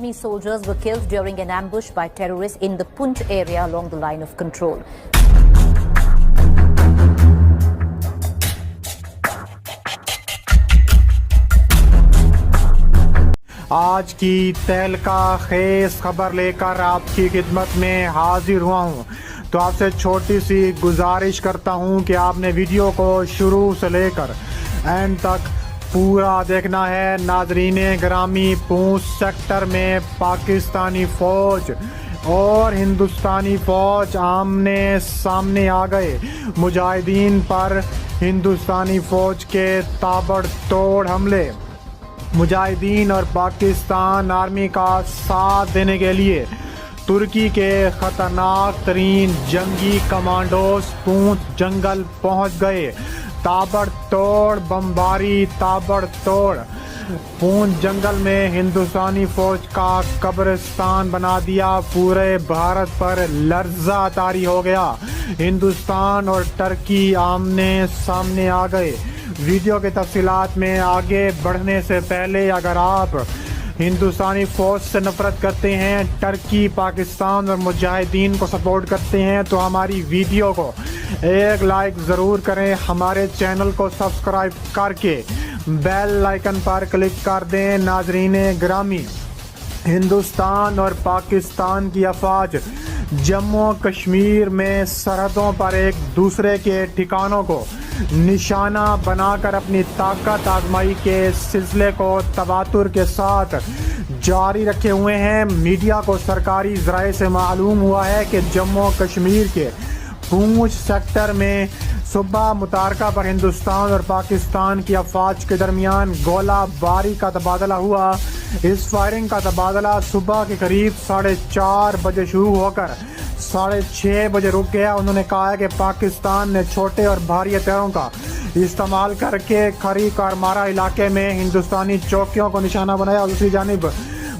Army soldiers were killed during an ambush by terrorists in the Poonch area along the line of control. आज की तहलका खेज खबर लेकर आपकी खिदमत में हाजिर हुआ हूँ। तो आपसे छोटी सी गुजारिश करता हूँ कि आपने वीडियो को शुरू से लेकर एंड तक पूरा देखना है। नाजरीन ग्रामी, पूंछ सेक्टर में पाकिस्तानी फ़ौज और हिंदुस्तानी फ़ौज आमने सामने आ गए। मुजाहिदीन पर हिंदुस्तानी फ़ौज के ताबड़तोड़ हमले। मुजाहिदीन और पाकिस्तान आर्मी का साथ देने के लिए तुर्की के ख़तरनाक तरीन जंगी कमांडोज पूंछ जंगल पहुंच गए। ताबड़तोड़ बमबारी, ताबड़तोड़ पूंछ जंगल में हिंदुस्तानी फ़ौज का कब्रिस्तान बना दिया। पूरे भारत पर लर्जा तारी हो गया। हिंदुस्तान और टर्की आमने सामने आ गए। वीडियो के तफसीलात में आगे बढ़ने से पहले अगर आप हिंदुस्तानी फ़ौज से नफरत करते हैं, टर्की, पाकिस्तान और मुजाहिदीन को सपोर्ट करते हैं तो हमारी वीडियो को एक लाइक ज़रूर करें। हमारे चैनल को सब्सक्राइब करके बेल आइकन पर क्लिक कर दें। नाजरीन ग्रामी, हिंदुस्तान और पाकिस्तान की अफवाज जम्मू कश्मीर में सरहदों पर एक दूसरे के ठिकानों को निशाना बनाकर अपनी ताकत आजमाई के सिलसिले को तवातुर के साथ जारी रखे हुए हैं। मीडिया को सरकारी ज़राए से मालूम हुआ है कि जम्मू कश्मीर के पूंछ सेक्टर में सुबह मुतारका पर हिंदुस्तान और पाकिस्तान की अफवाज के दरमियान गोला बारी का तबादला हुआ। इस फायरिंग का तबादला सुबह के करीब 4:30 बजे शुरू होकर 6:30 बजे रुक गया। उन्होंने कहा है कि पाकिस्तान ने छोटे और भारी हथियारों का इस्तेमाल करके खरी कारमारा इलाके में हिंदुस्तानी चौकियों को निशाना बनाया और दूसरी जानिब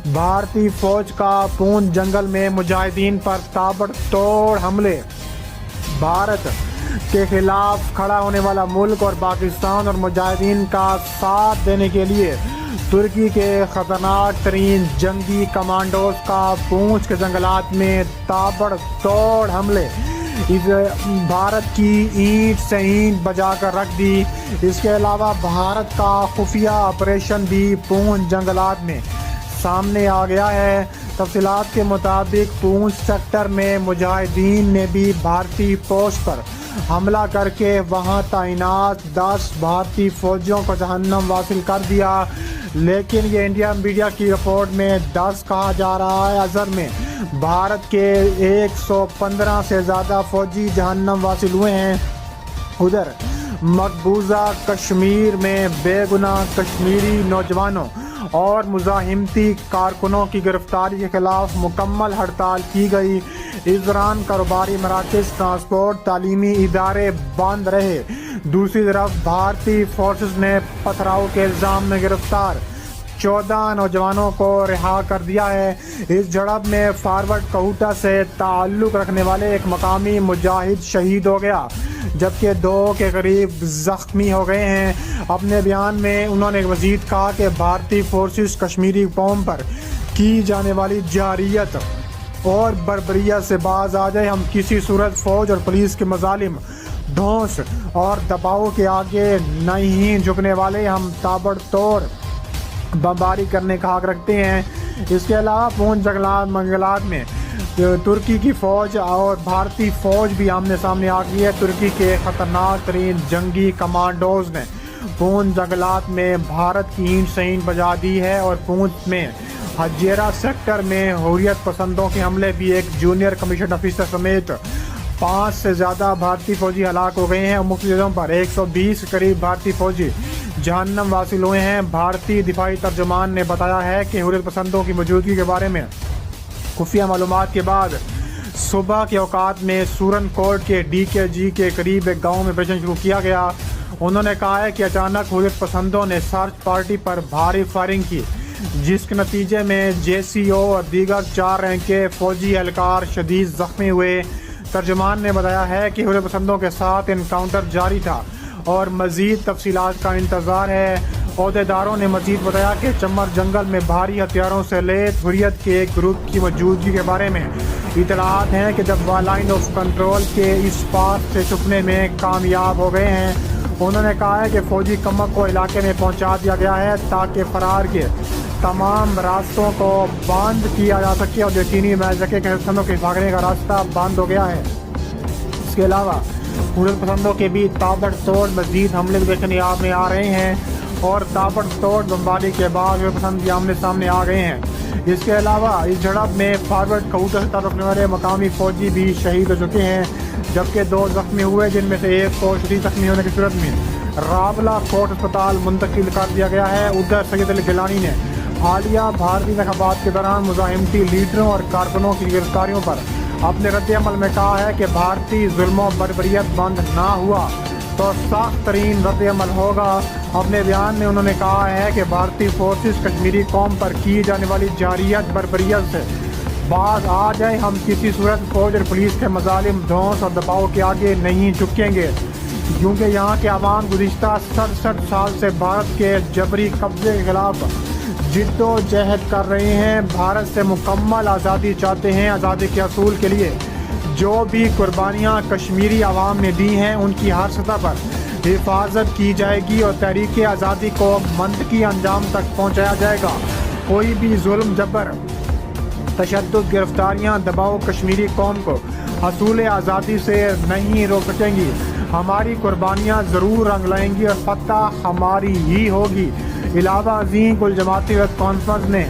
भारतीय फौज का पूंछ जंगल में मुजाहिदीन पर ताबड़तोड़ हमले। भारत के खिलाफ खड़ा होने वाला मुल्क और पाकिस्तान और मुजाहिदीन का साथ देने के लिए तुर्की के ख़तरनाक तरीन जंगी कमांडोज का पूंछ के जंगलात में ताबड़तोड़ हमले इस भारत की ईंट से ईंट बजा कर रख दी। इसके अलावा भारत का खुफिया ऑपरेशन भी पूंछ जंगलात में सामने आ गया है। तफसीलात के मुताबिक पूंछ सेक्टर में मुजाहिदीन ने भी भारतीय पोस्ट पर हमला करके वहां तैनात 10 भारतीय फौजियों को जहन्नम वासिल कर दिया। लेकिन ये इंडिया मीडिया की रिपोर्ट में 10 कहा जा रहा है। अज़र में भारत के 115 से ज़्यादा फौजी जहन्नम वासिल हुए हैं। उधर मकबूजा कश्मीर में बेगुनाह कश्मीरी नौजवानों और मुजाहिमती कारकुनों की गिरफ्तारी के खिलाफ मुकम्मल हड़ताल की गई। इस दौरान कारोबारी मराकज़, ट्रांसपोर्ट, तालीमी इदारे बंद रहे। दूसरी तरफ भारतीय फोर्सेस ने पथराव के इल्ज़ाम में गिरफ्तार 14 नौजवानों को रिहा कर दिया है। इस झड़प में फॉरवर्ड कहूटा से ताल्लुक़ रखने वाले एक मकामी मुजाहिद शहीद हो गया जबकि 2 के करीब ज़ख्मी हो गए हैं। अपने बयान में उन्होंने मज़ीद कहा कि भारतीय फोर्सेस कश्मीरी कौम पर की जाने वाली जारियत और बर्बरियत से बाज आ जाए। हम किसी सूरत फ़ौज और पुलिस के मज़ालिम, धौंस और दबाव के आगे नहीं झुकने वाले। हम ताबड़तोड़ बमबारी करने का हक रखते हैं। इसके अलावा पूंछ जंगलात में तुर्की की फ़ौज और भारतीय फ़ौज भी आमने सामने आ गई है। तुर्की के ख़तरनाक तरीन जंगी कमांडोज ने पूंछ जंगलात में भारत की ईंट से ईंट बजा दी है और पूंछ में हजेरा सेक्टर में हुर्रियत पसंदों के हमले भी एक जूनियर कमीशन ऑफिसर समेत 5 से ज़्यादा भारतीय फौजी हलाक हो गए हैं। मुख्य जगहों पर 120 के करीब भारतीय फौजी जहन्नम वासिल हुए हैं। भारतीय दिफाई तर्जुमान ने बताया है कि हुर्रियत पसंदों की मौजूदगी के बारे में खुफिया मालूमात के बाद सुबह के औकात में सूरन कोट के DKG के करीब एक गाँव में ऑपरेशन शुरू किया गया। उन्होंने कहा है कि अचानक हुर्रियत पसंदों ने सर्च पार्टी पर भारी फायरिंग की जिसके नतीजे में JCO और दीगर 4 रैंक के फौजी एहलकार शदीद ज़ख्मी हुए। तर्जुमान ने बताया है कि हुर्रियत पसंदों के साथ इनकाउंटर जारी था और मज़ीद तफसीलात का इंतज़ार है عہدیداروں نے مزید بتایا کہ چمر جنگل میں بھاری ہتھیاروں سے لیس حریت کے ایک گروپ کی موجودگی کے بارے میں اطلاعات ہیں کہ جب وہ لائن آف کنٹرول کے اس پاس سے چھپنے میں کامیاب ہو گئے ہیں۔ انہوں نے کہا ہے کہ فوجی کمک کو علاقے میں پہنچا دیا گیا ہے تاکہ فرار کے تمام راستوں کو بند کیا جا سکے اور یقینی بنا سکے کہ پسندوں کے بھاگنے کا راستہ بند ہو گیا ہے۔ اس کے علاوہ حریت پسندوں کے بھی تابڑ توڑ مزید حملے دیکھنے میں آ رہے ہیں اور تابڑ توڑ بمباری کے بعد حریت پسند بھی آمنے سامنے آ گئے ہیں۔ اس کے علاوہ اس جھڑپ میں فارورڈ کوٹر سے تعلق رکھنے والے مقامی فوجی بھی شہید ہو چکے ہیں، جبکہ 2 زخمی ہوئے، جن میں سے ایک کو شدید زخمی ہونے کی صورت میں راولا کوٹ اسپتال منتقل کر دیا گیا ہے۔ ادھر سید علی گیلانی نے حالیہ بھارتی انتخابات کے دوران مزاحمتی لیڈروں اور کارکنوں کی گرفتاریوں پر اپنے رد عمل میں کہا ہے کہ بھارتی ظلم و بربریت بند نہ ہوا تو سخت ترین رد عمل ہوگا۔ اپنے بیان میں انہوں نے کہا ہے کہ بھارتی فورسز کشمیری قوم پر کی جانے والی جارحیت بربریت سے باز آ جائے، ہم کسی صورت فوج اور پولیس کے مظالم، دھونس اور دباؤ کے آگے نہیں جھکیں گے، کیونکہ یہاں کے عوام گزشتہ 67 سال سے بھارت کے جبری قبضے کے خلاف جد و جہد کر رہے ہیں، بھارت سے مکمل آزادی چاہتے ہیں۔ آزادی کے حصول کے لیے جو بھی قربانیاں کشمیری عوام نے دی ہیں ان کی ہر سطح پر حفاظت کی جائے گی اور تحریک آزادی کو منطقی انجام تک پہنچایا جائے گا۔ کوئی بھی ظلم، جبر، تشدد، گرفتاریاں، دباؤ کشمیری قوم کو حصول آزادی سے نہیں روک سکیں گی۔ ہماری قربانیاں ضرور رنگ لائیں گی اور فتح ہماری ہی ہوگی۔ علاوہ ازیں کل جماعتی کانفرنس نے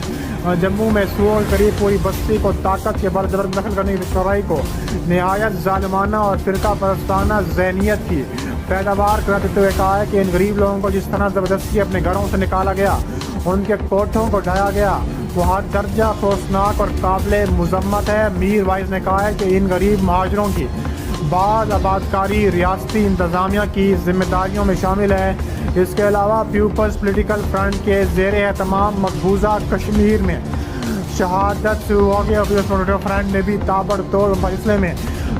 جموں میں سول قریب پوری بستی کو طاقت کے بل زبردست دخل کرنے کی کارروائی کو نہایت ظالمانہ اور فرقہ پرستانہ ذہنیت کی پیداوار قرار دیتے ہوئے کہا ہے کہ ان غریب لوگوں کو جس طرح زبردستی اپنے گھروں سے نکالا گیا، ان کے کوٹھوں کو ڈھایا گیا، وہ حد درجہ افسوسناک اور قابل مذمت ہے۔ میر وائز نے کہا ہے کہ ان غریب مہاجروں کی بعض آبادکاری ریاستی انتظامیہ کی ذمہ داریوں میں شامل ہے۔ اس کے علاوہ پیپلز پولیٹیکل فرنٹ کے زیر اہتمام مقبوضہ کشمیر میں شہادت ہو گیا۔ پیپلز پولیٹیکل فرنٹ نے بھی تابڑ توڑ فیصلے میں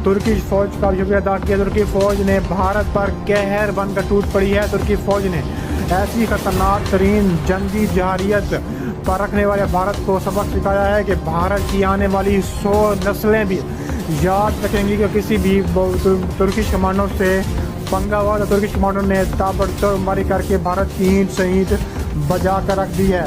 ترکی فوج کا شکریہ ادا کیا۔ ترکی فوج نے بھارت پر قہر بن کر ٹوٹ پڑی ہے۔ ترکی فوج نے ایسی خطرناک ترین جنگی جارحیت پر رکھنے والے بھارت کو سبق سکھایا ہے کہ بھارت کی آنے والی 100 نسلیں بھی یاد رکھیں گی کہ کسی بھی ترکش کمانڈو سے پنگا ہوا تو ترکش کمانڈو نے تابڑ توڑ بمباری کر کے بھارت کی اینٹ سے اینٹ بجا کر رکھ دی ہے۔